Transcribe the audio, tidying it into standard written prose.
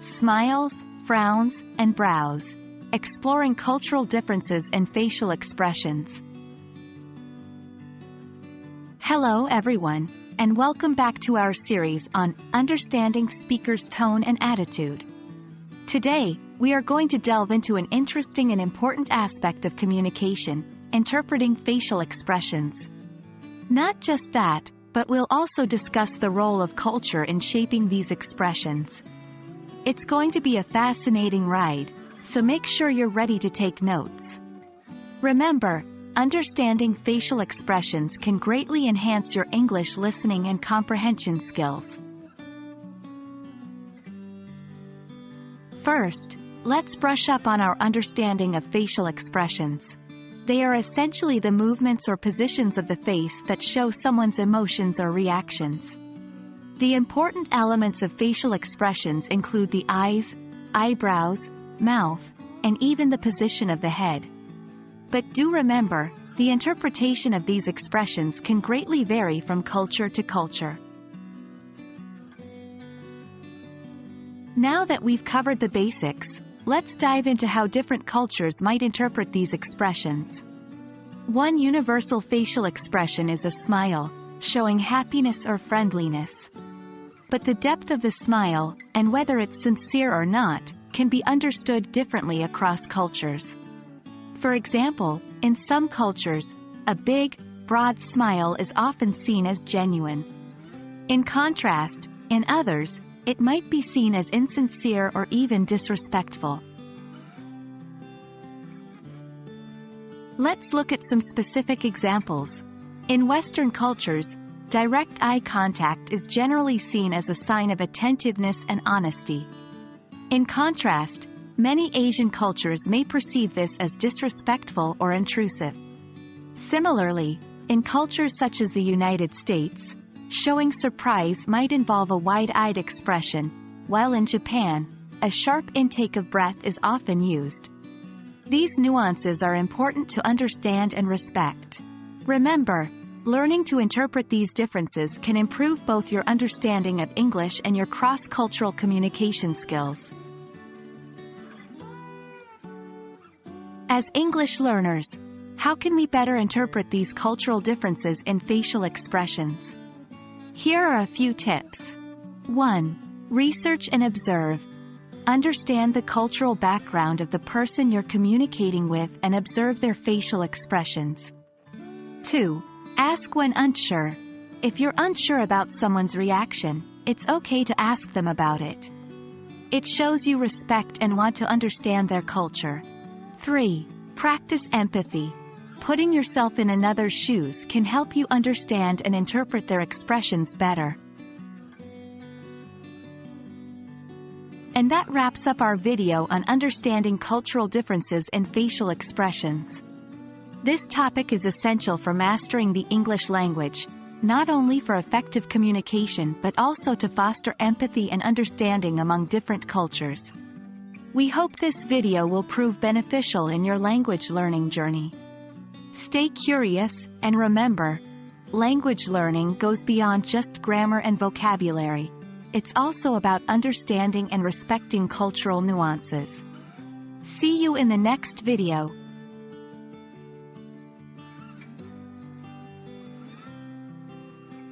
smiles, frowns, and brows, exploring cultural differences in facial expressions. Hello everyone, and welcome back to our series on understanding speakers' tone and attitude. Today, we are going to delve into an interesting and important aspect of communication, interpreting facial expressions. Not just that, but we'll also discuss the role of culture in shaping these expressions. It's going to be a fascinating ride, so make sure you're ready to take notes. Remember, understanding facial expressions can greatly enhance your English listening and comprehension skills. First, let's brush up on our understanding of facial expressions. They are essentially the movements or positions of the face that show someone's emotions or reactions. The important elements of facial expressions include the eyes, eyebrows, mouth, and even the position of the head. But do remember, the interpretation of these expressions can greatly vary from culture to culture. Now that we've covered the basics, let's dive into how different cultures might interpret these expressions. One universal facial expression is a smile, showing happiness or friendliness. But the depth of the smile, and whether it's sincere or not, can be understood differently across cultures. For example, in some cultures, a big, broad smile is often seen as genuine. In contrast, in others, it might be seen as insincere or even disrespectful. Let's look at some specific examples. In Western cultures, direct eye contact is generally seen as a sign of attentiveness and honesty. In contrast, many Asian cultures may perceive this as disrespectful or intrusive. Similarly, in cultures such as the United States, showing surprise might involve a wide-eyed expression, while in Japan, a sharp intake of breath is often used. These nuances are important to understand and respect. Remember, learning to interpret these differences can improve both your understanding of English and your cross-cultural communication skills. As English learners, how can we better interpret these cultural differences in facial expressions? Here are a few tips. 1. Research and observe. Understand the cultural background of the person you're communicating with and observe their facial expressions. 2. Ask when unsure. If you're unsure about someone's reaction, it's okay to ask them about it. It shows you respect and want to understand their culture. 3. Practice empathy. Putting yourself in another's shoes can help you understand and interpret their expressions better. And that wraps up our video on understanding cultural differences in facial expressions. This topic is essential for mastering the English language, not only for effective communication but also to foster empathy and understanding among different cultures. We hope this video will prove beneficial in your language learning journey. Stay curious, and remember, language learning goes beyond just grammar and vocabulary. It's also about understanding and respecting cultural nuances. See you in the next video.